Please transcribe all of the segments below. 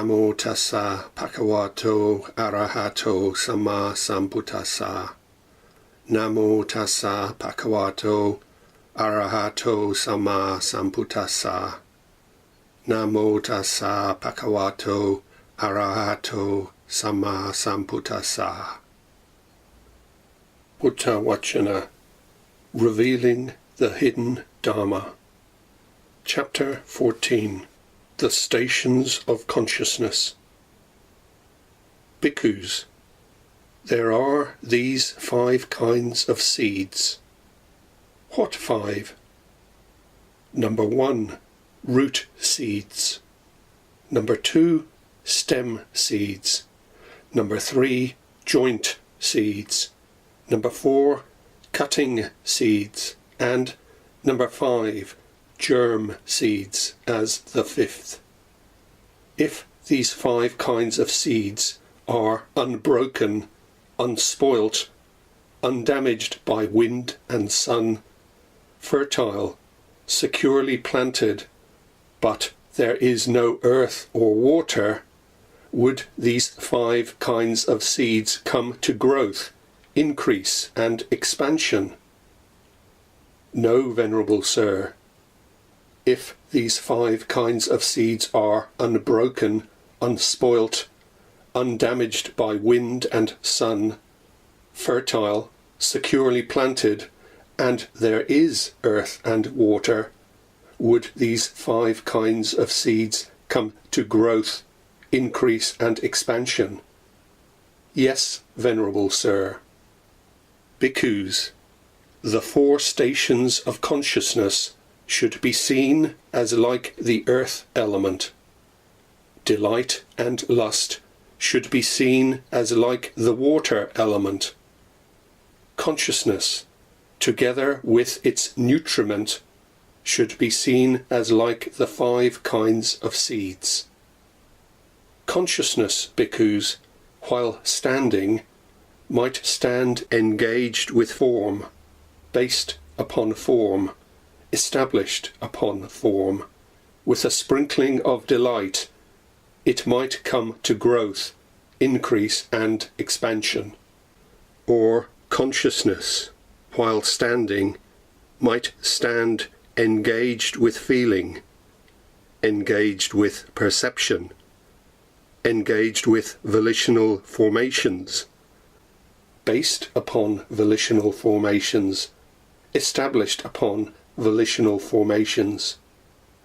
Namo tassa bhagavato arahato samma sambuddhassa. Namo tassa bhagavato arahato samma sambuddhassa. Namo tassa bhagavato arahato samma sambuddhassa. Uttawachana, Revealing the Hidden Dhamma. Chapter 14. The Stations of Consciousness. Bhikkhus, there are these 5 kinds of seeds. What 5? Number 1, root seeds. Number 2, stem seeds. Number 3, joint seeds. Number 4, cutting seeds. And number 5, germ seeds as the 5th. If these 5 kinds of seeds are unbroken, unspoilt, undamaged by wind and sun, fertile, securely planted, but there is no earth or water, would these 5 kinds of seeds come to growth, increase and expansion? No, Venerable Sir. If these 5 kinds of seeds are unbroken, unspoilt, undamaged by wind and sun, fertile, securely planted, and there is earth and water, would these 5 kinds of seeds come to growth, increase and expansion? Yes, Venerable Sir. Bhikkhus, the 4 stations of consciousness should be seen as like the earth element. Delight and lust should be seen as like the water element. Consciousness, together with its nutriment, should be seen as like the 5 kinds of seeds. Consciousness, bhikkhus, while standing, might stand engaged with form, based upon form, established upon form. With a sprinkling of delight, it might come to growth, increase and expansion. Or consciousness, while standing, might stand engaged with feeling, engaged with perception, engaged with volitional formations, based upon volitional formations, established upon volitional formations.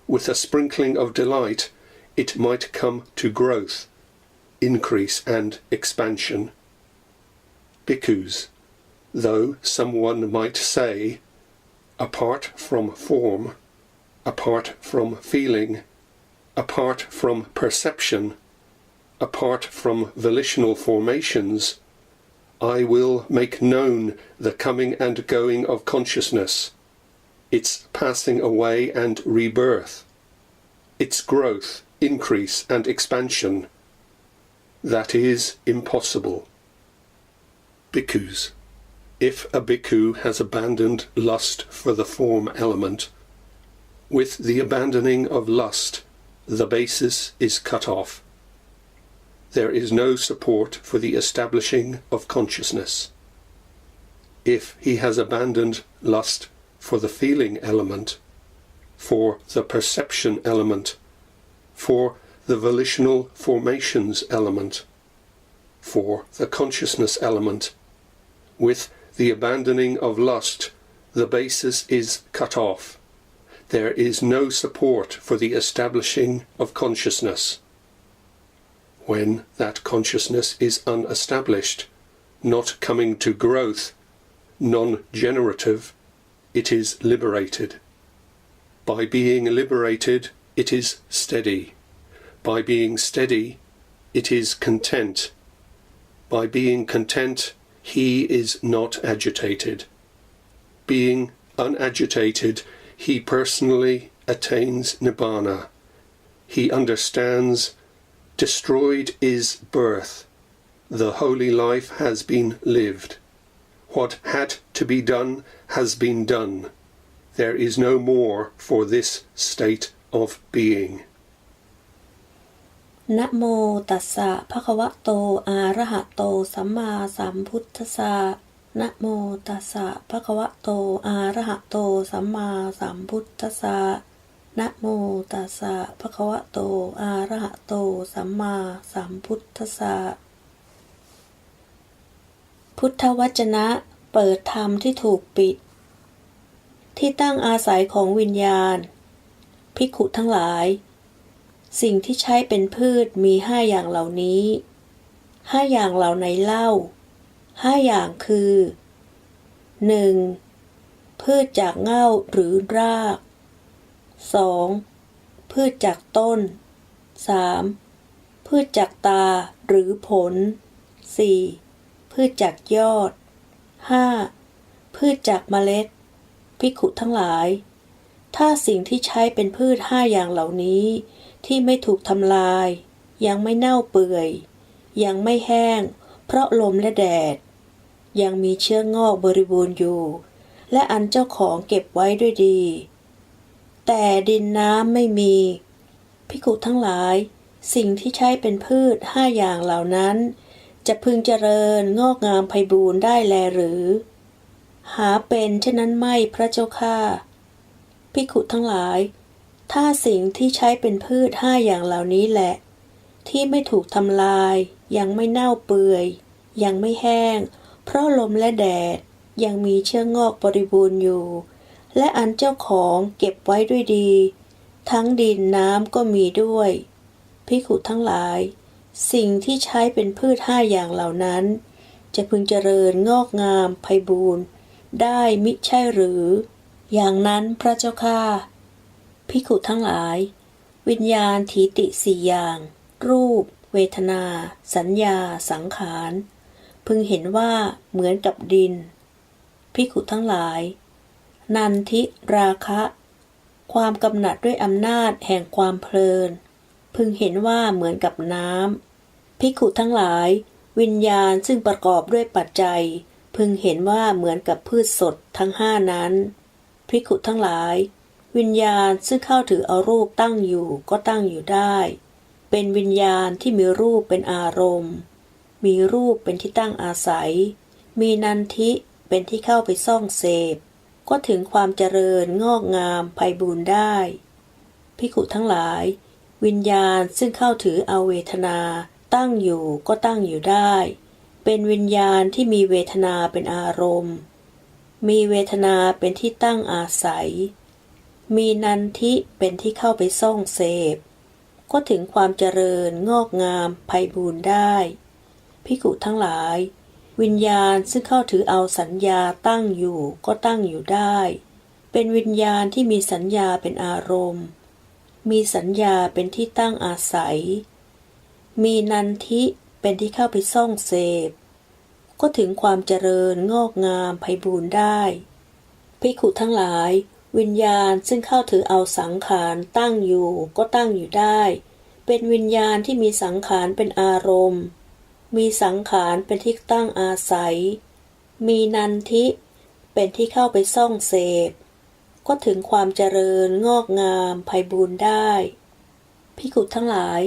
With a sprinkling of delight, it might come to growth, increase and expansion. Bhikkhus, though someone might say, apart from form, apart from feeling, apart from perception, apart from volitional formations, I will make known the coming and going of consciousness, its passing away and rebirth, its growth, increase and expansion. That is impossible. Bhikkhus, if a bhikkhu has abandoned lust for the form element, with the abandoning of lust, the basis is cut off. There is no support for the establishing of consciousness. If he has abandoned lust for the feeling element, for the perception element, for the volitional formations element, for the consciousness element, with the abandoning of lust, the basis is cut off. There is no support for the establishing of consciousness. When that consciousness is unestablished, not coming to growth, non-generative, it is liberated. By being liberated, it is steady. By being steady, it is content. By being content, he is not agitated. Being unagitated, he personally attains nibbana. He understands, destroyed is birth. The holy life has been lived. What had to be done has been done. There is no more for this state of being. นะโมตัสสะภะคะวะโตอะระหะโตสัมมาสัมพุทธัสสะนะโมตัสสะภะคะวะโตอะระหะโตสัมมาสัมพุทธัสสะนะโมตัสสะภะคะวะโตอะระหะโตสัมมาสัมพุทธัสสะพุทธวจนะเปิดธรรมที่ถูกปิดที่ตั้งอาศัยของวิญญาณภิกขุทั้งหลายสิ่งที่ใช้เป็นพืชมี5อย่างเหล่านี้5อย่างเหล่าไหนเล่า5อย่างคือ 1. พืชจากเง่าหรือราก 2. พืชจากต้น 3. พืชจากตาหรือผล 4. พืชจากยอด 5. พืชจากเมล็ดภิกขุทั้งหลายถ้าสิ่งที่ใช้เป็นพืช5อย่างเหล่านี้ที่ไม่ถูกทำลายยังไม่เน่าเปื่อยยังไม่แห้งเพราะลมและแดดยังมีเชื้องอกบริบูรณ์อยู่และอันเจ้าของเก็บไว้ด้วยดีแต่ดินน้ำไม่มีภิกขุทั้งหลายสิ่งที่ใช้เป็นพืช5อย่างเหล่านั้นจะพึงเจริญงอกงามไพบูลย์ได้แลหรือหาเป็นเช่นนั้นไม่พระเจ้าข้าภิกขุทั้งหลายถ้าสิ่งที่ใช้เป็นพืช5อย่างเหล่านี้แหละที่ไม่ถูกทำลายยังไม่เน่าเปื่อยยังไม่แห้งเพราะลมและแดดยังมีเชื้องอกบริบูรณ์อยู่และอันเจ้าของเก็บไว้ด้วยดีทั้งดินน้ำก็มีด้วยภิกขุทั้งหลายสิ่งที่ใช้เป็นพืช5อย่างเหล่านั้นจะพึงเจริญงอกงามไพบูรณ์ได้มิใช่หรืออย่างนั้นพระเจ้าข้าภิกขุทั้งหลายวิญญาณถีติ4อย่างรูปเวทนาสัญญาสังขารพึงเห็นว่าเหมือนกับดินภิกขุทั้งหลายนันทิราคะความกำหนัดด้วยอำนาจแห่งความเพลินพึงเห็นว่าเหมือนกับน้ำภิกขุทั้งหลายวิญญาณซึ่งประกอบด้วยปัจจัยพึงเห็นว่าเหมือนกับพืชสดทั้ง5นั้นภิกขุทั้งหลายวิญญาณซึ่งเข้าถือเอารูปตั้งอยู่ก็ตั้งอยู่ได้เป็นวิญญาณที่มีรูปเป็นอารมณ์มีรูปเป็นที่ตั้งอาศัยมีนันทิเป็นที่เข้าไปซ่องเสพก็ถึงความเจริญงอกงามไพบูลย์ได้ภิกขุทั้งหลายวิญญาณซึ่งเข้าถือเอาเวทนาตั้งอยู่ก็ตั้งอยู่ได้เป็นวิญญาณที่มีเวทนาเป็นอารมณ์มีเวทนาเป็นที่ตั้งอาศัยมีนันทิเป็นที่เข้าไปซ่องเสพก็ถึงความเจริญงอกงามไพบูลย์ได้ภิกขุทั้งหลายวิญญาณซึ่งเข้าถือเอาสัญญาตั้งอยู่ก็ตั้งอยู่ได้เป็นวิญญาณที่มีสัญญาเป็นอารมณ์มีสัญญาเป็นที่ตั้งอาศัยมีนันทิเป็นที่เข้าไปซ่องเสพก็ถึงความเจริญงอกงามไพบูลย์ได้ภิกขุทั้งหลายวิญญาณซึ่งเข้าถือเอาสังขารตั้งอยู่ก็ตั้งอยู่ได้เป็นวิญญาณที่มีสังขารเป็นอารมณ์มีสังขารเป็นที่ตั้งอาศัยมีนันทิเป็นที่เข้าไปซ่องเสพก็ถึงความเจริญงอกงามไพบูลย์ได้ภิกขุทั้งหลาย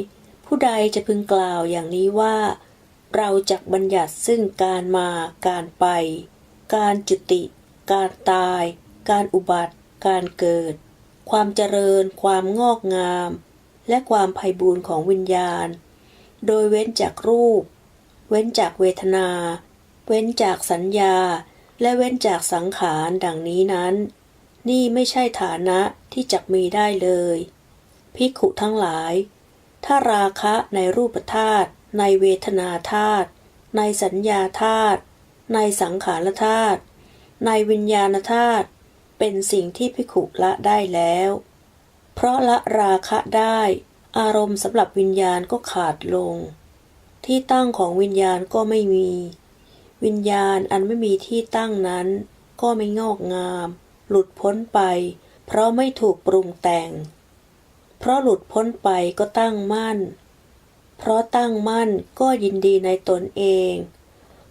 ผู้ใดจะพึงกล่าวอย่างนี้ว่าเราจักบัญญัติซึ่งการมาการไปการจุติการตายการอุบัติการเกิดความเจริญความงอกงามและความไพบูลย์ของวิญญาณโดยเว้นจากรูปเว้นจากเวทนาเว้นจากสัญญาและเว้นจากสังขารดังนี้นั้นนี่ไม่ใช่ฐานะที่จักมีได้เลยภิกขุทั้งหลายถ้าราคะในรูปธาตุในเวทนาธาตุในสัญญาธาตุในสังขารธาตุในวิญญาณธาตุเป็นสิ่งที่ภิกขุละได้แล้วเพราะละราคะได้อารมณ์สำหรับวิญญาณก็ขาดลงที่ตั้งของวิญญาณก็ไม่มีวิญญาณอันไม่มีที่ตั้งนั้นก็ไม่งอกงามหลุดพ้นไปเพราะไม่ถูกปรุงแต่งเพราะหลุดพ้นไปก็ตั้งมั่นเพราะตั้งมั่นก็ยินดีในตนเอง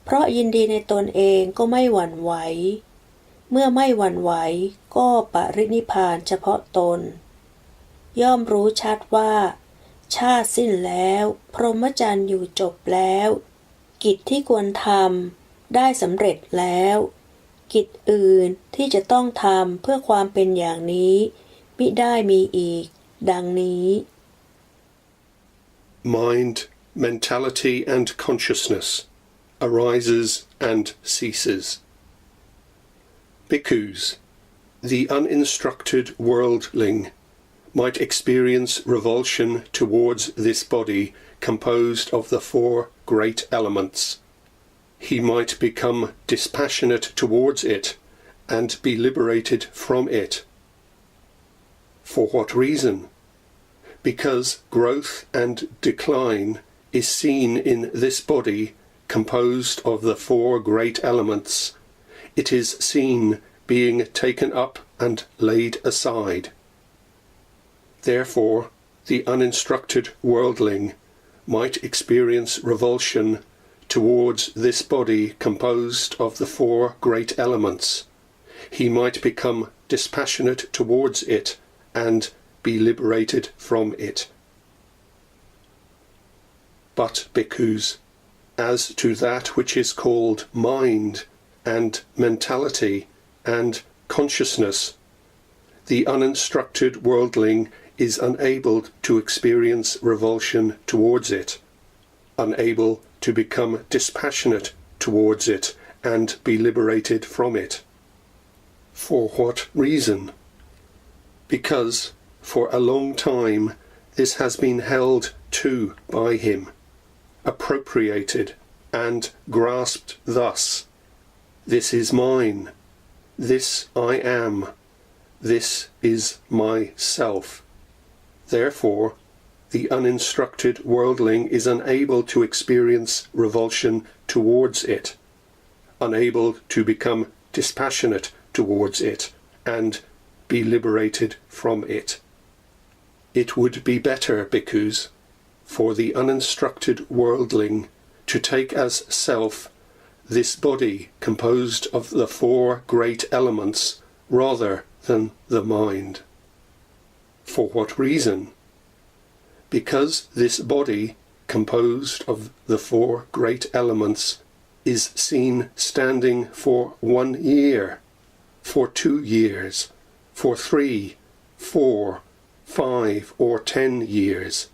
เพราะยินดีในตนเองก็ไม่หวั่นไหวเมื่อไม่หวั่นไหวก็ปรินิพพานเฉพาะตนย่อมรู้ชัดว่า ชาติสิ้นแล้วพรหมจรรย์อยู่จบแล้วกิจที่ควรทำได้สำเร็จแล้วกิจอื่นที่จะต้องทำเพื่อความเป็นอย่างนี้มิได้มีอีกดังนี้ Mind, mentality and consciousness arises and ceases. Bhikkhus, the uninstructed worldling, might experience revulsion towards this body composed of the four great elements. He might become dispassionate towards it and be liberated from it. For what reason? Because growth and decline is seen in this body composed of the four great elements. It is seen being taken up and laid aside. Therefore, the uninstructed worldling might experience revulsion towards this body composed of the four great elements. He might become dispassionate towards it and be liberated from it. But, bhikkhus, as to that which is called mind and mentality and consciousness, the uninstructed worldling is unable to experience revulsion towards it, unable to become dispassionate towards it and be liberated from it. For what reason? Because for a long time this has been held too by him, appropriated and grasped thus: this is mine, this I am, this is myself. Therefore, the uninstructed worldling is unable to experience revulsion towards it, unable to become dispassionate towards it, and be liberated from it. It would be better, bhikkhus, for the uninstructed worldling to take as self this body composed of the four great elements rather than the mind. For what reason? Because this body, composed of the four great elements, is seen standing for 1 year, for 2 years, for 3, 4, 5 or 10 years,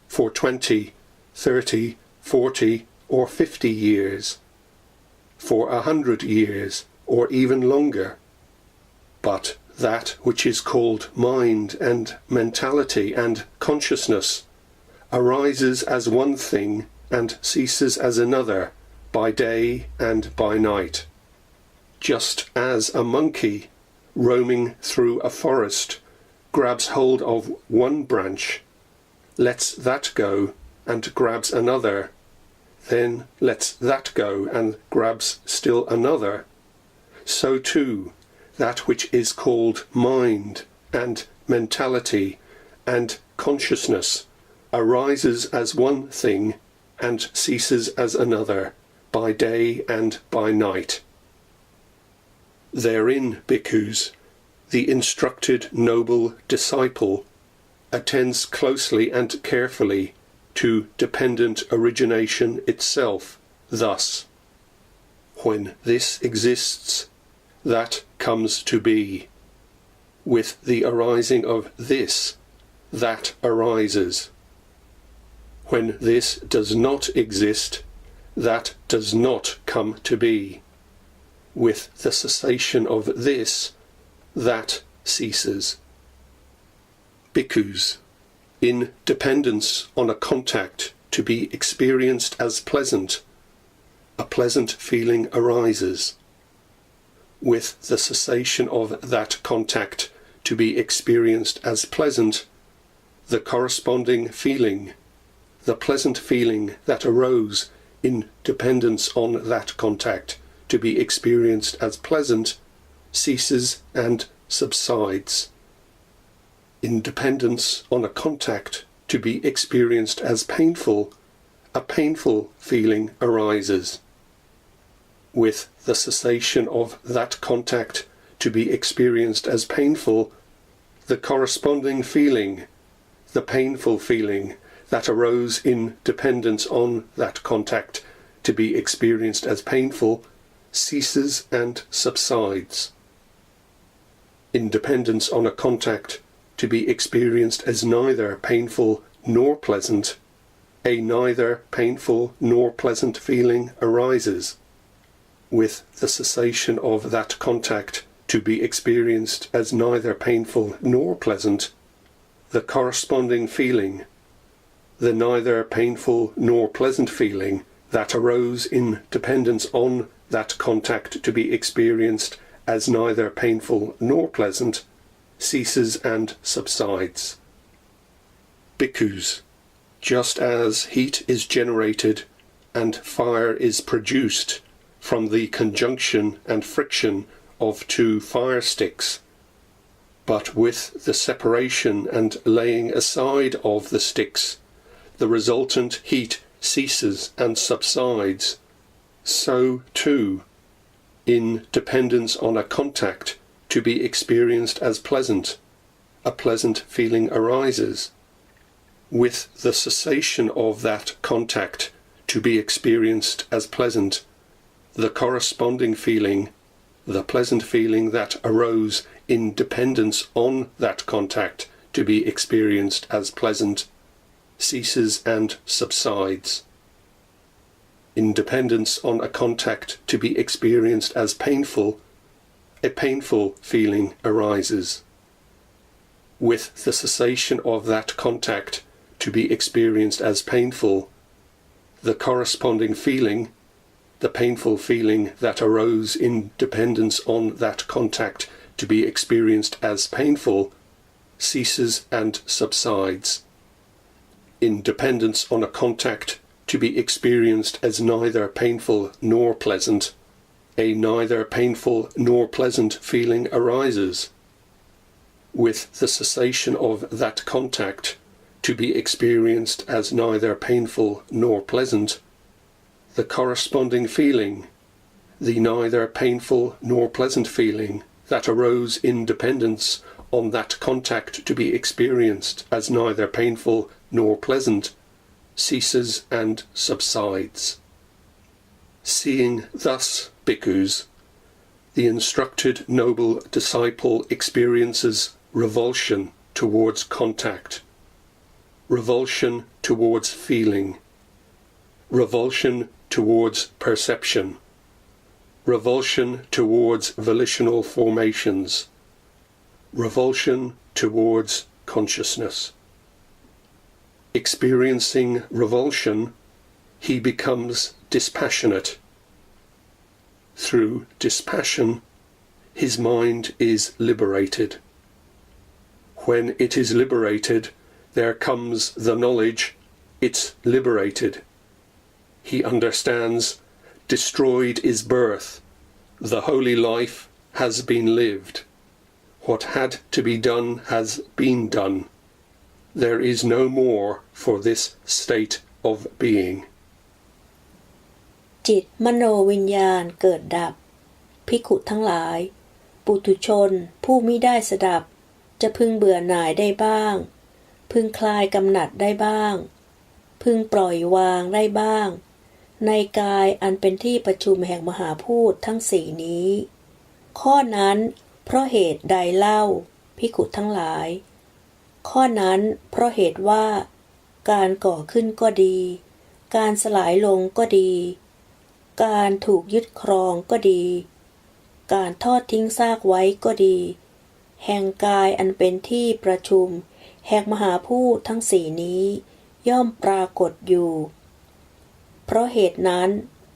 for 20, 30, 40 or 50 years, for 100 years or even longer. But that which is called mind and mentality and consciousness arises as one thing and ceases as another by day and by night. Just as a monkey roaming through a forest grabs hold of one branch, lets that go and grabs another, then lets that go and grabs still another, so too that which is called mind and mentality and consciousness arises as one thing and ceases as another by day and by night. Therein, bhikkhus, the instructed noble disciple attends closely and carefully to dependent origination itself, thus: when this exists, that comes to be. With the arising of this, that arises. When this does not exist, that does not come to be. With the cessation of this, that ceases. Bhikkhus, in dependence on a contact to be experienced as pleasant, a pleasant feeling arises. With the cessation of that contact to be experienced as pleasant, the corresponding feeling, the pleasant feeling that arose in dependence on that contact to be experienced as pleasant, ceases and subsides. In dependence on a contact to be experienced as painful, a painful feeling arises. With the cessation of that contact to be experienced as painful, the corresponding feeling, the painful feeling that arose in dependence on that contact to be experienced as painful ceases and subsides. In dependence on a contact to be experienced as neither painful nor pleasant, a neither painful nor pleasant feeling arises. With the cessation of that contact to be experienced as neither painful nor pleasant, the corresponding feeling, the neither painful nor pleasant feeling that arose in dependence on that contact to be experienced as neither painful nor pleasant, ceases and subsides. Bhikkhus, just as heat is generated and fire is produced from the conjunction and friction of two fire sticks, but with the separation and laying aside of the sticks, the resultant heat ceases and subsides, so too, in dependence on a contact to be experienced as pleasant, a pleasant feeling arises. With the cessation of that contact to be experienced as pleasant, the corresponding feeling, the pleasant feeling that arose in dependence on that contact to be experienced as pleasant, ceases and subsides. In dependence on a contact to be experienced as painful, a painful feeling arises. With the cessation of that contact to be experienced as painful, the corresponding feeling, the painful feeling that arose in dependence on that contact to be experienced as painful, ceases and subsides. In dependence on a contact to be experienced as neither painful nor pleasant, a neither painful nor pleasant feeling arises. With the cessation of that contact to be experienced as neither painful nor pleasant, the corresponding feeling, the neither painful nor pleasant feeling that arose in dependence on that contact to be experienced as neither painful nor pleasant, ceases and subsides. Seeing thus, bhikkhus, the instructed noble disciple experiences revulsion towards contact, revulsion towards feeling, revulsion towards perception, revulsion towards volitional formations, revulsion towards consciousness. Experiencing revulsion, he becomes dispassionate. Through dispassion, his mind is liberated. When it is liberated, there comes the knowledge it's liberated. He understands, destroyed is birth. The holy life has been lived. What had to be done has been done. There is no more for this state of being. จิตมโนวิญญาณเกิดดับภิกขุทั้งหลายปุถุชนผู้มิได้สดับจะพึงเบื่อหน่ายได้บ้างพึงคลายกำหนัดได้บ้างพึงปล่อยวางได้บ้างในกายอันเป็นที่ประชุมแห่งมหาพูดทั้งสี่นี้ข้อนั้นเพราะเหตุใดเล่าภิกขุทั้งหลายข้อนั้นเพราะเหตุว่าการก่อขึ้นก็ดีการสลายลงก็ดีการถูกยึดครองก็ดีการทอดทิ้งซากไว้ก็ดีแห่งกายอันเป็นที่ประชุมแห่งมหาพูดทั้งสี่นี้ย่อมปรากฏอยู่เพราะเหตุนั้น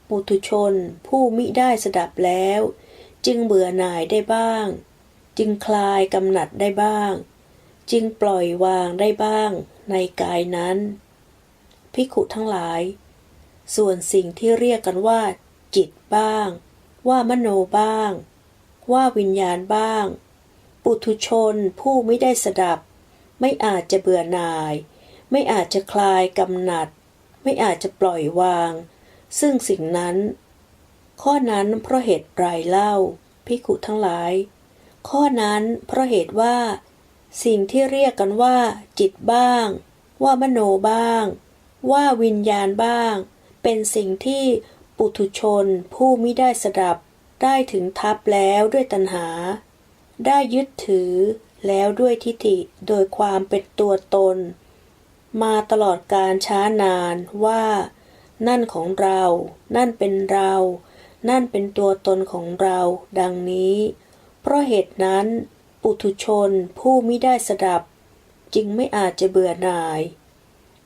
ปุถุชนผู้มิได้สดับแล้วจึงเบื่อหน่ายได้บ้างจึงคลายกำหนัดได้บ้างจึงปล่อยวางได้บ้างในกายนั้นภิกขุทั้งหลายส่วนสิ่งที่เรียกกันว่าจิตบ้างว่ามโนบ้างว่าวิญญาณบ้างปุถุชนผู้ไม่ได้สดับไม่อาจจะเบื่อหน่ายไม่อาจจะคลายกำหนัดไม่อาจจะปล่อยวางซึ่งสิ่งนั้นข้อนั้นเพราะเหตุไรเล่าภิกขุทั้งหลายข้อนั้นเพราะเหตุว่า สิ่งที่เรียกกันว่าจิตบ้างว่ามโนบ้างว่าวิญญาณบ้างเป็นสิ่งที่ปุถุชนผู้มิได้สดับได้ถึงทับแล้วด้วยตัณหาได้ยึดถือแล้วด้วยทิฏฐิโดยความเป็นตัวตนมาตลอดกาลช้านานว่านั่นของเรานั่นเป็นเรานั่นเป็นตัวตนของเราดังนี้เพราะเหตุนั้นปุถุชนผู้มิได้สดับจึงไม่อาจจะเบื่อหน่าย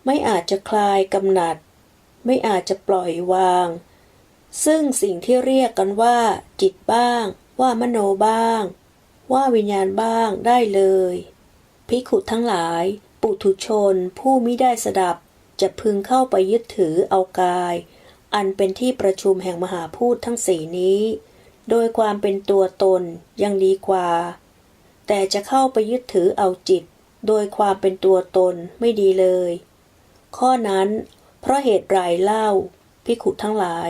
ไม่อาจจะคลายกำหนัดไม่อาจจะปล่อยวางซึ่งสิ่งที่เรียกกันว่าจิตบ้างว่ามโนบ้างว่าวิญญาณบ้างได้เลยภิกขุทั้งหลายปุถุชนผู้มิได้สดับจะพึงเข้าไปยึดถือเอากายอันเป็นที่ประชุมแห่งมหาพูดทั้งสี่นี้โดยความเป็นตัวตนยังดีกว่าแต่จะเข้าไปยึดถือเอาจิตโดยความเป็นตัวตนไม่ดีเลยข้อนั้นเพราะเหตุไรเล่าภิกขุทั้งหลาย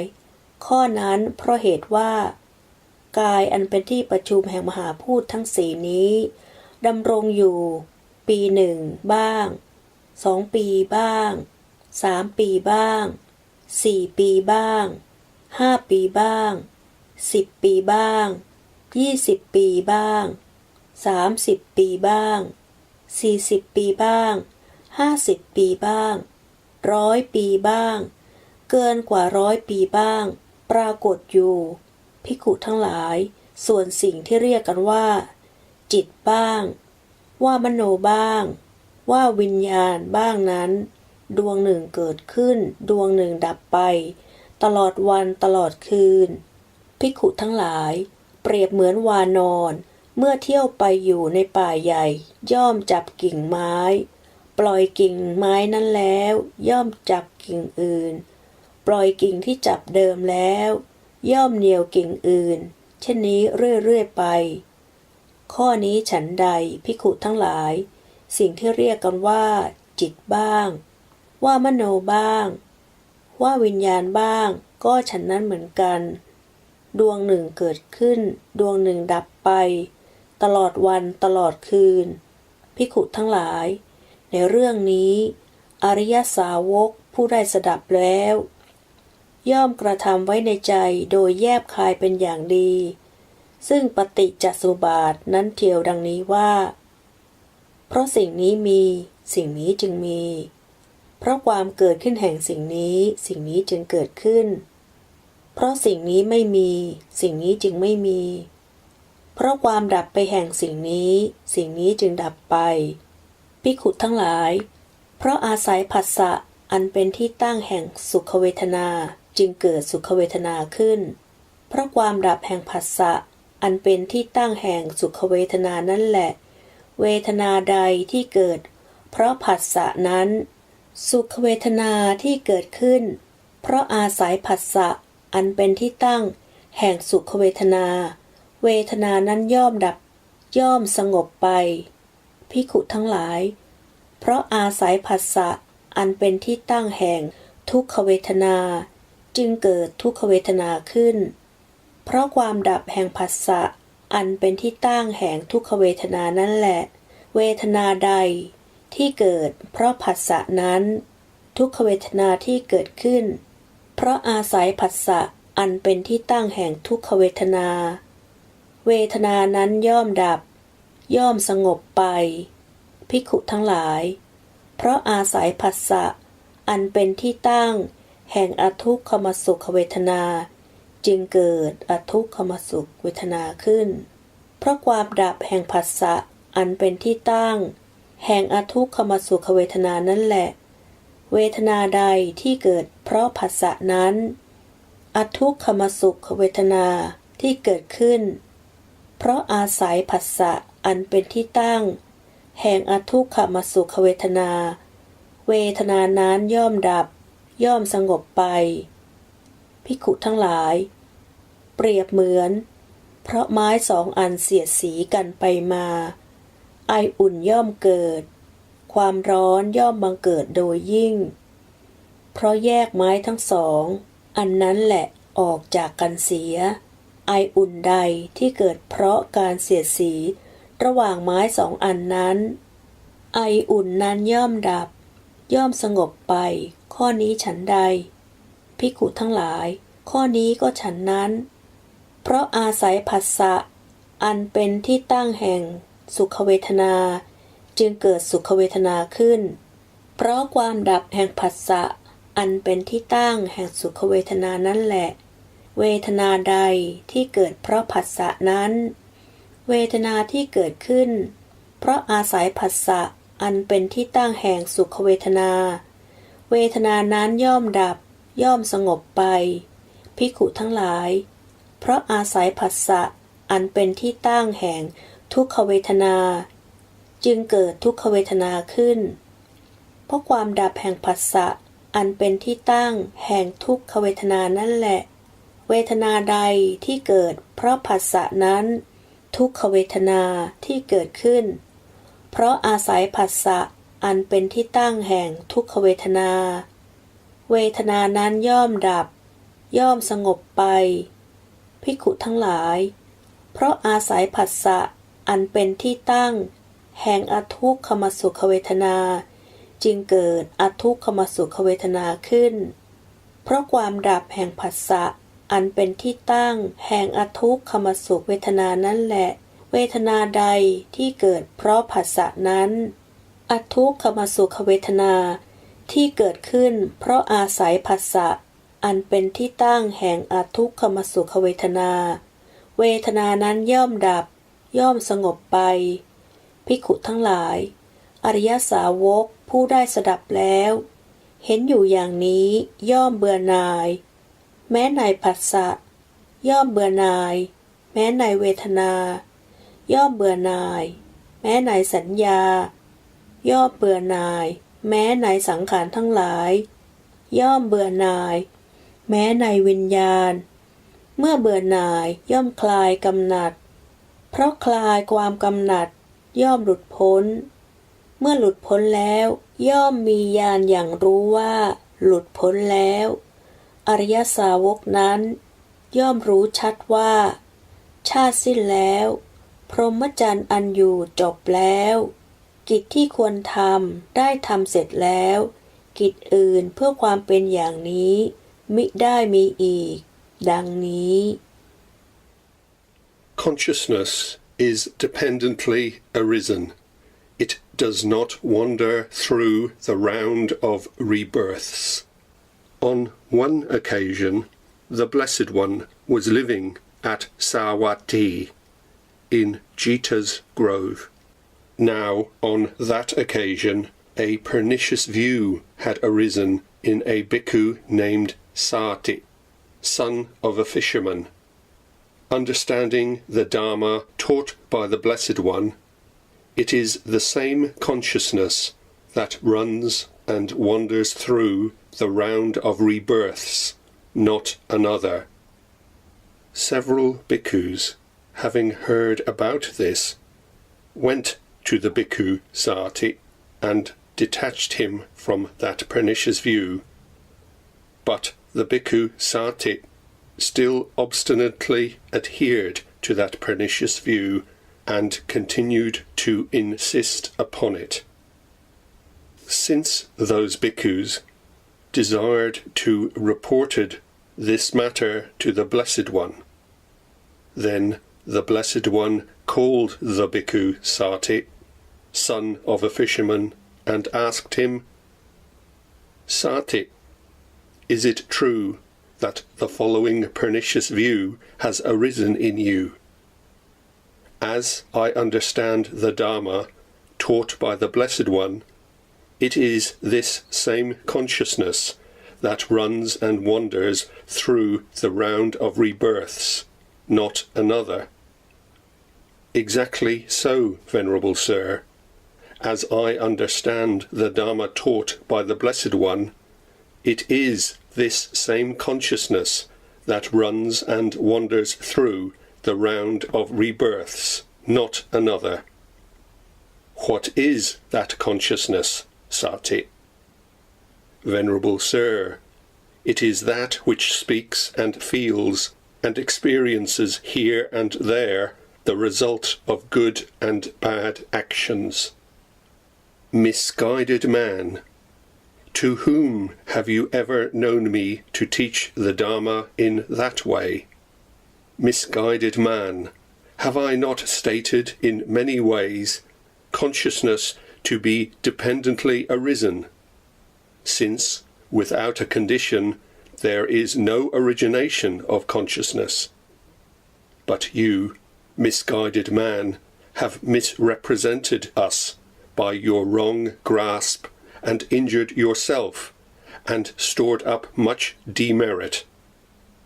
ข้อนั้นเพราะเหตุว่ากายอันเป็นที่ประชุมแห่งมหาพูดทั้งสี่นี้ดำรงอยู่ปีหนึ่งบ้าง2 ปีบ้าง3 ปีบ้าง4 ปีบ้าง5 ปีบ้าง10 ปีบ้าง20 ปีบ้าง30 ปีบ้าง40 ปีบ้าง50 ปีบ้าง100 ปีบ้างเกินกว่า100 ปีบ้างปรากฏอยู่ภิกขุทั้งหลายส่วนสิ่งที่เรียกกันว่าจิตบ้างว่ามโนบ้างว่าวิญญาณบ้างนั้นดวงหนึ่งเกิดขึ้นดวงหนึ่งดับไปตลอดวันตลอดคืนภิกขุทั้งหลายเปรียบเหมือนวานอนเมื่อเที่ยวไปอยู่ในป่าใหญ่ย่อมจับกิ่งไม้ปล่อยกิ่งไม้นั้นแล้วย่อมจับกิ่งอื่นปล่อยกิ่งที่จับเดิมแล้วย่อมเหนี่ยวกิ่งอื่นเช่นนี้เรื่อยๆไปข้อนี้ฉันใดภิกขุทั้งหลายสิ่งที่เรียกกันว่าจิตบ้างว่ามโนบ้างว่าวิญญาณบ้างก็ฉันนั้นเหมือนกันดวงหนึ่งเกิดขึ้นดวงหนึ่งดับไปตลอดวันตลอดคืนภิกขุทั้งหลายในเรื่องนี้อริยสาวกผู้ได้สดับแล้วย่อมกระทำไว้ในใจโดยแยบคายเป็นอย่างดีซึ่งปฏิจจสมุปบาทนั้นเทียวดังนี้ว่าเพราะสิ่งนี้มีสิ่งนี้จึงมีเพราะความเกิดขึ้นแห่งสิ่งนี้สิ่งนี้จึงเกิดขึ้นเพราะสิ่งนี้ไม่มีสิ่งนี้จึงไม่มีเพราะความดับไปแห่งสิ่งนี้สิ่งนี้จึงดับไปภิกขุทั้งหลายเพราะอาศัยผัสสะอันเป็นที่ตั้งแห่งสุขเวทนาจึงเกิดสุขเวทนาขึ้นเพราะความดับแห่งผัสสะอันเป็นที่ตั้งแห่งสุขเวทนานั่นแหละเวทนาใดที่เกิดเพราะผัสสะนั้นสุขเวทนาที่เกิดขึ้นเพราะอาศัยผัสสะอันเป็นที่ตั้งแห่งสุขเวทนาเวทนานั้นย่อมดับย่อมสงบไปภิกขุทั้งหลายเพราะอาศัยผัสสะอันเป็นที่ตั้งแห่งทุกขเวทนาจึงเกิดทุกขเวทนาขึ้นเพราะความดับแห่งผัสสะอันเป็นที่ตั้งแห่งทุกขเวทนานั่นแหละเวทนาใดที่เกิดเพราะผัสสะนั้นทุกขเวทนาที่เกิดขึ้นเพราะอาศัยผัสสะอันเป็นที่ตั้งแห่งทุกขเวทนาเวทนานั้นย่อมดับย่อมสงบไปภิกขุทั้งหลายเพราะอาศัยผัสสะอันเป็นที่ตั้งแห่งอทุกขมสุขเวทนาจึงเกิดอทุกขมสุขเวทนาขึ้นเพราะความดับแห่งผัสสะอันเป็นที่ตั้งแห่งอทุกขมสุขเวทนานั่นแหละเวทนาใดที่เกิดเพราะผัสสะนั้นอทุกขมสุขเวทนาที่เกิดขึ้นเพราะอาศัยผัสสะอันเป็นที่ตั้งแห่งอทุกขมสุขเวทนาเวทนานั้นย่อมดับย่อมสงบไปภิกขุทั้งหลายเปรียบเหมือนเพราะไม้สองอันเสียดสีกันไปมาไออุ่นย่อมเกิดความร้อนย่อมบังเกิดโดยยิ่งเพราะแยกไม้ทั้งสองอันนั้นแหละออกจากกันเสียไออุ่นใดที่เกิดเพราะการเสียดสี ระหว่างไม้สองอันนั้นไออุ่นนั้นย่อมดับย่อมสงบไปข้อนี้ฉันใดภิกขุทั้งหลายข้อนี้ก็ฉันนั้นเพราะอาศัยผัสสะอันเป็นที่ตั้งแห่งสุขเวทนาจึงเกิดสุขเวทนาขึ้นเพราะความดับแห่งผัสสะอันเป็นที่ตั้งแห่งสุขเวทนานั่นแหละเวทนาใดที่เกิดเพราะผัสสะนั้นเวทนาที่เกิดขึ้นเพราะอาศัยผัสสะอันเป็นที่ตั้งแห่งสุขเวทนาเวทนานั้นย่อมดับย่อมสงบไปภิกขุทั้งหลายเพราะอาศัยผัสสะอันเป็นที่ตั้งแห่งทุกขเวทนาจึงเกิดทุกขเวทนาขึ้นเพราะความดับแห่งผัสสะอันเป็นที่ตั้งแห่งทุกขเวทนานั่นแหละเวทนาใดที่เกิดเพราะผัสสะนั้นทุกขเวทนาที่เกิดขึ้นเพราะอาศัยผัสสะอันเป็นที่ตั้งแห่งทุกขเวทนาเวทนานั้นย่อมดับย่อมสงบไปภิกขุทั้งหลายเพราะอาศัยผัสสะอันเป็นที่ตั้งแห่งอทุกขมสุขเวทนาจึงเกิดอทุกขมสุขเวทนาขึ้นเพราะความดับแห่งผัสสะอันเป็นที่ตั้งแห่งอทุกขมสุขเวทนานั่นแหละเวทนาใดที่เกิดเพราะผัสสะนั้นอทุกขมสุขเวทนาที่เกิดขึ้นเพราะอาศัยผัสสะอันเป็นที่ตั้งแห่งอทุกขมสุขเวทนาเวทนานั้นย่อมดับย่อมสงบไปภิกขุทั้งหลายอริยสาวกผู้ได้สดับแล้วเห็นอยู่อย่างนี้ย่อมเบื่อหน่ายแม้ในผัสสะย่อมเบื่อหน่ายแม้ในเวทนาย่อมเบื่อหน่ายแม้ในสัญญาย่อมเบื่อหน่ายแม้ในสังขารทั้งหลายย่อมเบื่อหน่ายแม้ในวิญญาณเมื่อเบื่อหน่ายย่อมคลายกำหนัดเพราะคลายความกำหนัดย่อมหลุดพ้นเมื่อหลุดพ้นแล้วย่อมมีญาณอย่างรู้ว่าหลุดพ้นแล้วอริยสาวกนั้นย่อมรู้ชัดว่าชาติสิ้นแล้วพรหมจรรย์อันอยู่จบแล้วกิจที่ควรทำได้ทำเสร็จแล้วกิจอื่นเพื่อความเป็นอย่างนี้มิได้มีอีกดังนี้ Consciousness is dependently arisen. It does not wander through the round of rebirths. On one occasion, the Blessed One was living at Savatthi in Jita's grove. Now, on that occasion, a pernicious view had arisen in a bhikkhu named Sati, son of a fisherman. Understanding the Dhamma taught by the Blessed One, it is the same consciousness that runs and wanders through the round of rebirths, not another. Several bhikkhus, having heard about this, went to the bhikkhu Sati and detached him from that pernicious view. But the bhikkhu Sati still obstinately adhered to that pernicious view and continued to insist upon it. Since those bhikkhus desired to reported this matter to the Blessed One, then the Blessed One called the bhikkhu Sati, son of a fisherman, and asked him, Sati, is it true that the following pernicious view has arisen in you? As I understand the Dhamma taught by the Blessed One, it is this same consciousness that runs and wanders through the round of rebirths, not another. Exactly so, Venerable Sir. As I understand the Dhamma taught by the Blessed One, it is this same consciousness that runs and wanders through the round of rebirths, not another. What is that consciousness, Sati? Venerable Sir, it is that which speaks and feels and experiences here and there the result of good and bad actions. Misguided man, to whom have you ever known me to teach the Dhamma in that way? Misguided man, have I not stated in many ways consciousness to be dependently arisen, since without a condition there is no origination of consciousness? But you, misguided man, have misrepresented us by your wrong grasp and injured yourself and stored up much demerit.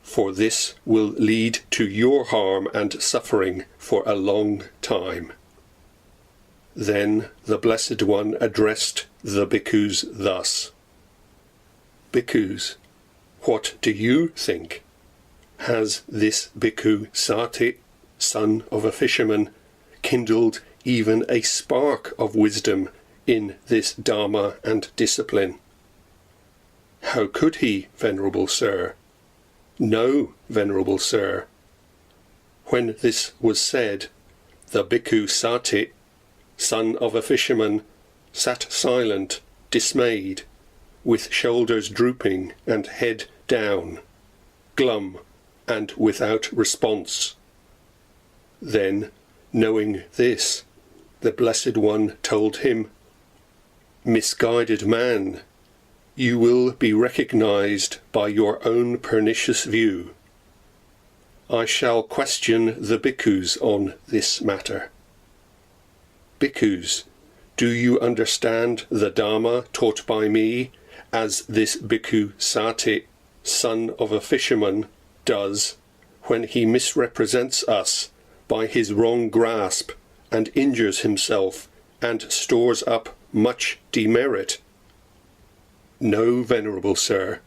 For this will lead to your harm and suffering for a long time. Then the Blessed One addressed the bhikkhus thus: Bhikkhus, what do you think? Has this bhikkhu Sati, son of a fisherman, kindled even a spark of wisdom in this Dharma and discipline? How could he, Venerable Sir? No, Venerable Sir. When this was said, the bhikkhu Sati, son of a fisherman, sat silent, dismayed, with shoulders drooping and head down, glum and without response. Then, knowing this, the Blessed One told him, Misguided man, you will be recognized by your own pernicious view. I shall question the bhikkhus on this matter. Bhikkhus, do you understand the Dhamma taught by me as this bhikkhu Sati, son of a fisherman, does when he misrepresents us by his wrong grasp and injures himself and stores up much demerit? No, Venerable Sir.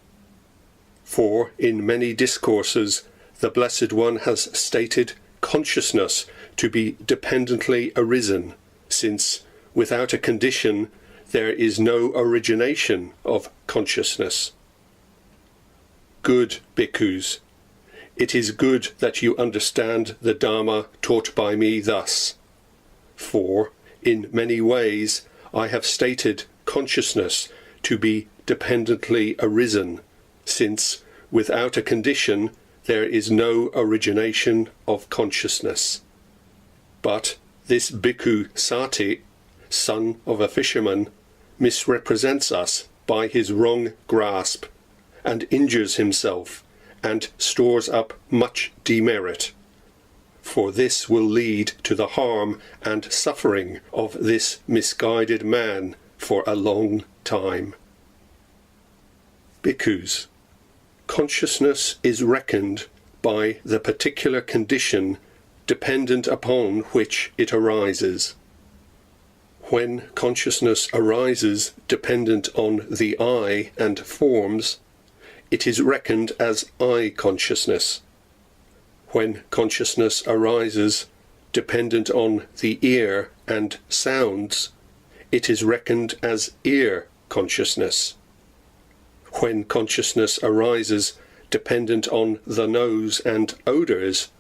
For in many discourses the Blessed One has stated consciousness to be dependently arisen, since without a condition there is no origination of consciousness. Good bhikkhus, it is good that you understand the Dhamma taught by me thus. For in many ways I have stated consciousness to be dependently arisen, since without a condition there is no origination of consciousness. But this bhikkhu Sati, son of a fisherman, misrepresents us by his wrong grasp and injures himself and stores up much demerit. For this will lead to the harm and suffering of this misguided man for a long time. Bhikkhus, consciousness is reckoned by the particular condition dependent upon which it arises. When consciousness arises dependent on the eye and forms, it is reckoned as eye consciousness. When consciousness arises dependent on the ear and sounds, it is reckoned as ear consciousness. When consciousness arises dependent on the nose and odours,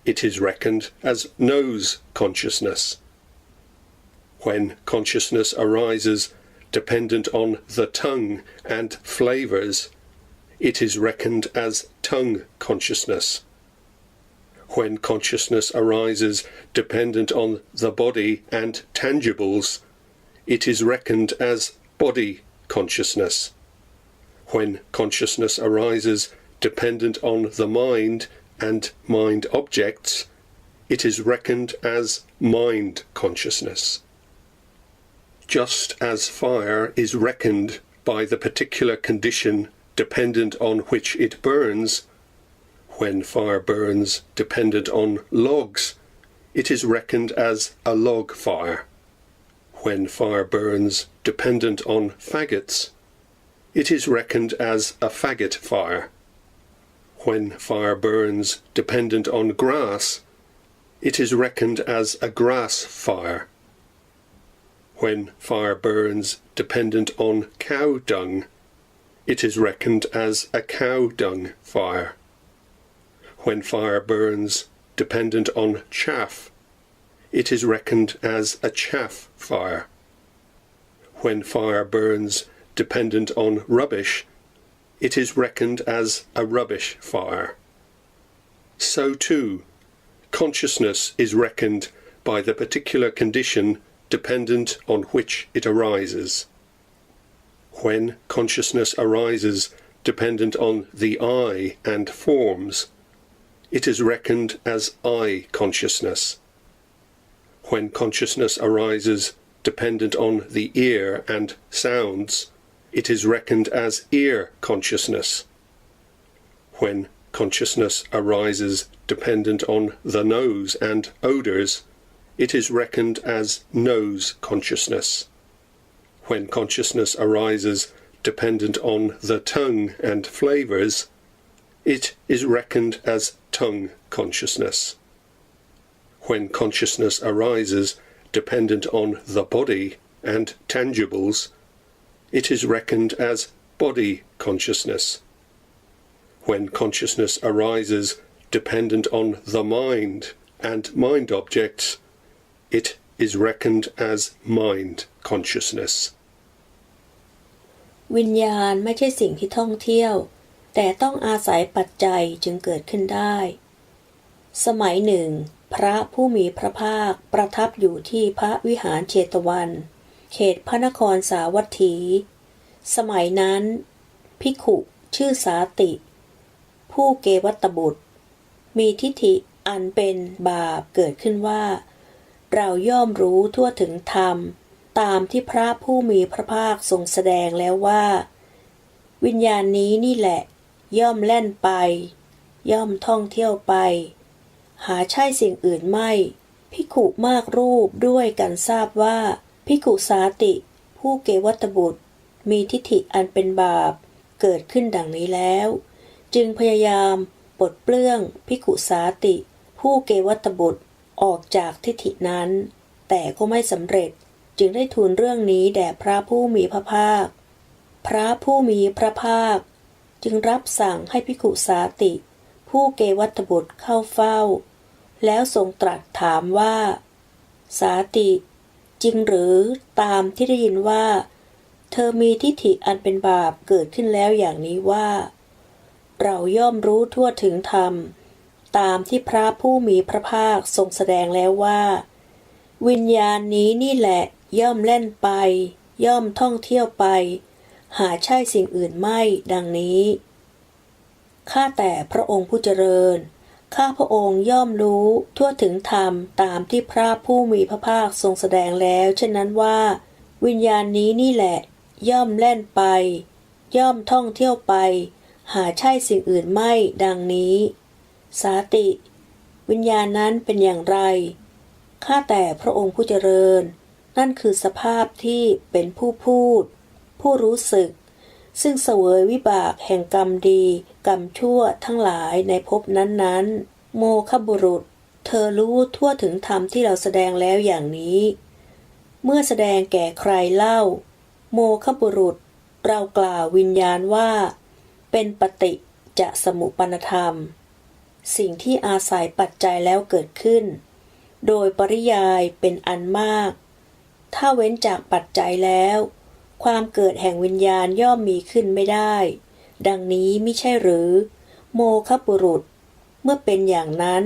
it is reckoned as nose consciousness. When consciousness arises dependent on the tongue and flavours, it is reckoned as tongue consciousness. When consciousness arises dependent on the body and tangibles, it is reckoned as body consciousness. When consciousness arises dependent on the mind and mind objects, it is reckoned as mind consciousness. Just as fire is reckoned by the particular condition dependent on which it burns, when fire burns dependent on logs, it is reckoned as a log fire. When fire burns dependent on faggots, it is reckoned as a faggot fire. When fire burns dependent on grass, it is reckoned as a grass fire. When fire burns dependent on cow dung, it is reckoned as a cow dung fire. When fire burns dependent on chaff, it is reckoned as a chaff fire. When fire burns dependent on rubbish, it is reckoned as a rubbish fire. So too, consciousness is reckoned by the particular condition dependent on which it arises. When consciousness arises dependent on the I and forms, it is reckoned as I consciousness. When consciousness arises dependent on the ear and sounds, it is reckoned as ear consciousness. When consciousness arises dependent on the nose and odours, it is reckoned as nose consciousness. When consciousness arises dependent on the tongue and flavours, it is reckoned as tongue consciousness. When consciousness arises dependent on the body and tangibles, it is reckoned as body consciousness. When consciousness arises dependent on the mind and mind objects, it is reckoned as mind consciousness. วิญญาณไม่ใช่สิ่งที่ท่องเที่ยวแต่ต้องอาศัยปัจจัยจึงเกิดขึ้นได้สมัยหนึ่งพระผู้มีพระภาคประทับอยู่ที่พระวิหารเชตวันเขตพระนครสาวัตถีสมัยนั้นภิกขุชื่อสาติผู้เกวัตตบุตรมีทิฏฐิอันเป็นบาปเกิดขึ้นว่าเราย่อมรู้ทั่วถึงธรรมตามที่พระผู้มีพระภาคทรงแสดงแล้วว่าวิญญาณนี้นี่แหละย่อมแล่นไปย่อมท่องเที่ยวไปหาใช่สิ่งอื่นไม่ภิกขุมากรูปด้วยกันทราบว่าภิกขุสาติผู้เกวัตตบุตรมีทิฏฐิอันเป็นบาปเกิดขึ้นดังนี้แล้วจึงพยายามปลดเปลื้องภิกขุสาติผู้เกวัตตบุตรออกจากทิฏฐินั้นแต่ก็ไม่สำเร็จจึงได้ทูลเรื่องนี้แด่พระผู้มีพระภาคพระผู้มีพระภาคจึงรับสั่งให้ภิกขุสาติผู้เกวัตตบุตรเข้าเฝ้าแล้วทรงตรัสถามว่าสาติจริงหรือตามที่ได้ยินว่าเธอมีทิฏฐิอันเป็นบาปเกิดขึ้นแล้วอย่างนี้ว่าเราย่อมรู้ทั่วถึงธรรมตามที่พระผู้มีพระภาคทรงแสดงแล้วว่าวิญญาณนี้นี่แหละย่อมเล่นไปย่อมท่องเที่ยวไปหาใช่สิ่งอื่นไม่ดังนี้ข้าแต่พระองค์ผู้เจริญข้าพระองค์ย่อมรู้ทั่วถึงธรรมตามที่พระผู้มีพระภาคทรงแสดงแล้วเช่นนั้นว่าวิญญาณนี้นี่แหละย่อมเล่นไปย่อมท่องเที่ยวไปหาใช่สิ่งอื่นไม่ดังนี้สาติวิญญาณนั้นเป็นอย่างไรข้าแต่พระองค์ผู้เจริญนั่นคือสภาพที่เป็นผู้พูดผู้รู้สึกซึ่งเสวยวิบากแห่งกรรมดีกรรมชั่วทั้งหลายในภพนั้นๆโมฆบุรุษเธอรู้ทั่วถึงธรรมที่เราแสดงแล้วอย่างนี้เมื่อแสดงแก่ใครเล่าโมฆบุรุษเรากล่าววิญญาณว่าเป็นปฏิจจสมุปปนธรรมสิ่งที่อาศัยปัจจัยแล้วเกิดขึ้นโดยปริยายเป็นอันมากถ้าเว้นจากปัจจัยแล้วความเกิดแห่งวิญญาณย่อมมีขึ้นไม่ได้ดังนี้มิใช่หรือโมฆบุรุษเมื่อเป็นอย่างนั้น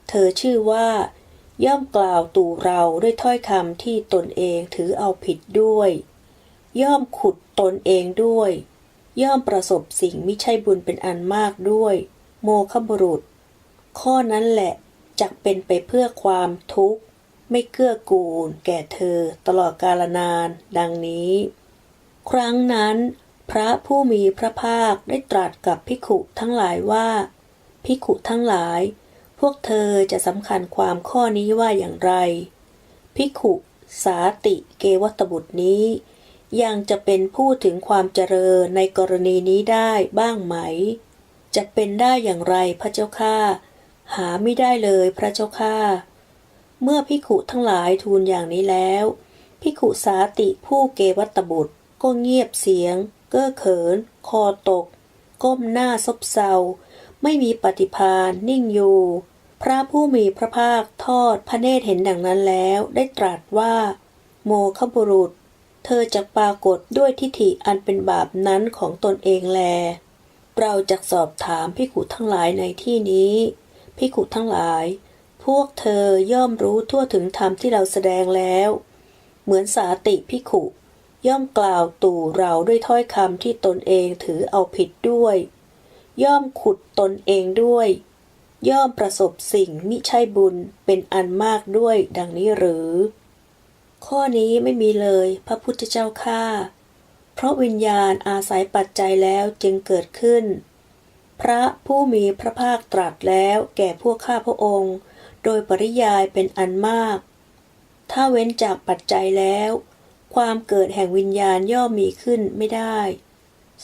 เธอชื่อว่าย่อมกล่าวตู่เราด้วยถ้อยคำที่ตนเองถือเอาผิดด้วยย่อมขุดตนเองด้วยย่อมประสบสิ่งมิใช่บุญเป็นอันมากด้วยโมฆบุรุษข้อนั้นแหละจักเป็นไปเพื่อความทุกข์ไม่เกื้อกูลแก่เธอตลอดกาลนานดังนี้ครั้งนั้นพระผู้มีพระภาคได้ตรัสกับภิกขุทั้งหลายว่าภิกขุทั้งหลายพวกเธอจะสำคัญความข้อนี้ว่าอย่างไรภิกขุสาติเกวัตตบุตรนี้ยังจะเป็นผู้ถึงความเจริญในกรณีนี้ได้บ้างไหมจะเป็นได้อย่างไรพระเจ้าข้าหาไม่ได้เลยพระเจ้าข้าเมื่อภิกขุทั้งหลายทูลอย่างนี้แล้วภิกขุสาติผู้เกวัตตบุตรก็เงียบเสียงเก้อเขินคอตกก้มหน้าซบเซาไม่มีปฏิภาณนิ่งอยู่ พระผู้มีพระภาคทอดพระเนตรเห็นดังนั้นแล้วได้ตรัสว่าโมฆบุรุษเธอจะปรากฏด้วยทิฏฐิอันเป็นบาปนั้นของตนเองแลเราจะสอบถามภิกขุทั้งหลายในที่นี้ภิกขุทั้งหลายพวกเธอย่อมรู้ทั่วถึงธรรมที่เราแสดงแล้วเหมือนสาติภิกขุย่อมกล่าวตู่เราด้วยถ้อยคำที่ตนเองถือเอาผิดด้วยย่อมขุดตนเองด้วยย่อมประสบสิ่งมิใช่บุญเป็นอันมากด้วยดังนี้หรือข้อนี้ไม่มีเลยพระพุทธเจ้าข้าเพราะวิญญาณอาศัยปัจจัยแล้วจึงเกิดขึ้นพระผู้มีพระภาคตรัสแล้วแก่พวกข้าพระองค์โดยปริยายเป็นอันมากถ้าเว้นจากปัจจัยแล้วความเกิดแห่งวิญญาณย่อมมีขึ้นไม่ได้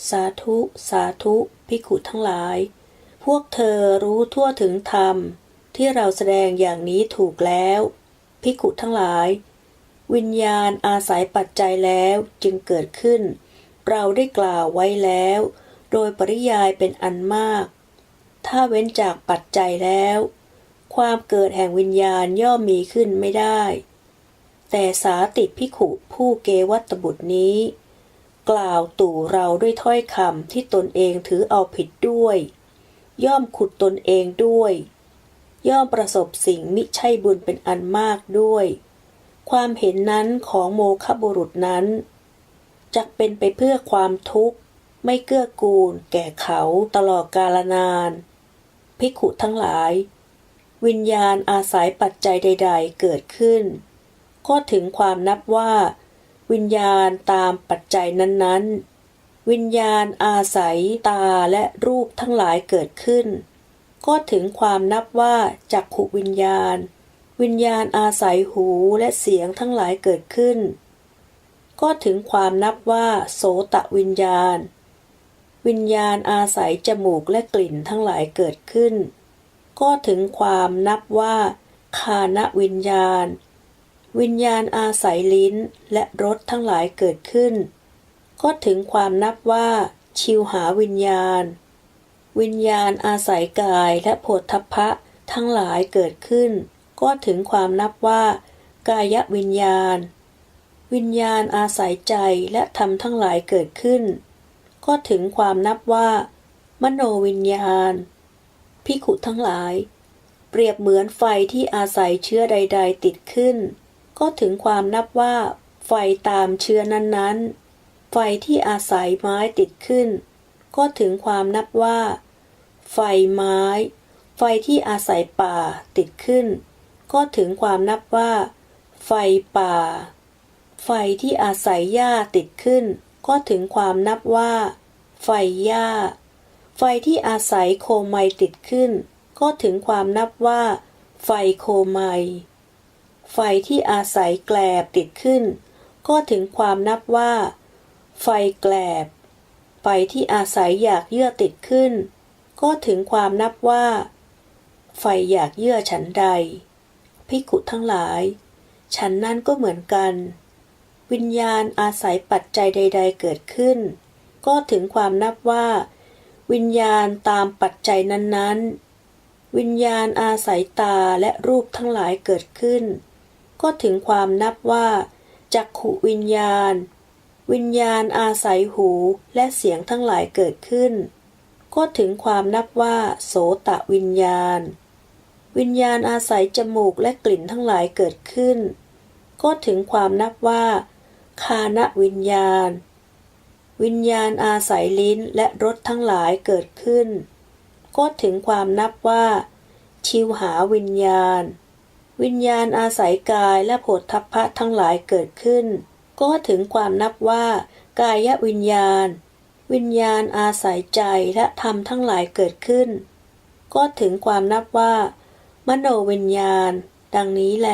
สาธุสาธุภิกขุทั้งหลายพวกเธอรู้ทั่วถึงธรรมที่เราแสดงอย่างนี้ถูกแล้วภิกขุทั้งหลายวิญญาณอาศัยปัจจัยแล้วจึงเกิดขึ้นเราได้กล่าวไว้แล้วโดยปริยายเป็นอันมากถ้าเว้นจากปัจจัยแล้วความเกิดแห่งวิญญาณย่อมมีขึ้นไม่ได้แต่สาติภิกขุผู้เกวัตบุตรนี้กล่าวตู่เราด้วยถ้อยคำที่ตนเองถือเอาผิดด้วยย่อมขุดตนเองด้วยย่อมประสบสิ่งมิใช่บุญเป็นอันมากด้วยความเห็นนั้นของโมฆบุรุษนั้นจักเป็นไปเพื่อความทุกข์ไม่เกื้อกูลแก่เขาตลอดกาลนานภิกขุทั้งหลายวิญญาณอาศัยปัจจัยใดๆเกิดขึ้นก็ถึงความนับว่าวิญญาณตามปัจจัยนั้นๆวิญญาณอาศัยตาและรูปทั้งหลายเกิดขึ้นก็ถึงความนับว่าจักขุวิญญาณวิญญาณอาศัยหูและเสียงทั้งหลายเกิดขึ้นก็ถึงความนับว่าโสตวิญญาณวิญญาณอาศัยจมูกและกลิ่นทั้งหลายเกิดขึ้นก็ถึงความนับว่าฆานวิญญาณวิญญาณอาศัยลิ้นและรสทั้งหลายเกิดขึ้นก็ถึงความนับว่าชิวหาวิญญาณวิญญาณอาศัยกายและโผฏฐัพพะทั้งหลายเกิดขึ้นก็ถึงความนับว่ากายวิญญาณวิญญาณอาศัยใจและธรรมทั้งหลายเกิดขึ้นก็ถึงความนับว่ามโนวิญญาณภิกขุทั้งหลายเปรียบเหมือนไฟที่อาศัยเชื้อใดๆติดขึ้นก็ถึงความนับว่าไฟตามเชื้อนั้นๆไฟที่อาศัยไม้ติดขึ้นก็ถึงความนับว่าไฟไม้ไฟที่อาศัยป่าติดขึ้นก็ถึงความนับว่าไฟป่าไฟที่อาศัยหญ้าติดขึ้นก็ถึงความนับว่าไฟหญ้าไฟที่อาศัยโคไมติดขึ้นก็ถึงความนับว่าไฟโคไมไฟที่อาศัยแกลบติดขึ้นก็ถึงความนับว่าไฟแกลบไฟที่อาศัยหยากเยื่อติดขึ้นก็ถึงความนับว่าไฟหยากเยื่อฉันใดภิกขุทั้งหลายฉันนั้นก็เหมือนกันวิญญาณอาศัยปัจจัยใดๆเกิดขึ้นก็ถึงความนับว่าวิญญาณตามปัจจัยนั้นๆวิญญาณอาศัยตาและรูปทั้งหลายเกิดขึ้นก็ถึงความนับว่าจักขุวิญญาณวิญญาณอาศัยหูและเสียงทั้งหลายเกิดขึ้นก็ถึงความนับว่าโสตวิญญาณวิญญาณอาศัยจมูกและกลิ่นทั้งหลายเกิดขึ้นก็ถึงความนับว่าฆานวิญญาณวิญญาณอาศัยลิ้นและรสทั้งหลายเกิดขึ้นก็ถึงความนับว่าชิวหาวิญญาณวิญญาณอาศัยกายและโผฏฐัพพะทั้งหลายเกิดขึ้นก็ถึงความนับว่ากายวิญญาณวิญญาณอาศัยใจและธรรมทั้งหลายเกิดขึ้นก็ถึงความนับว่ามโนวิญญาณดังนี้แล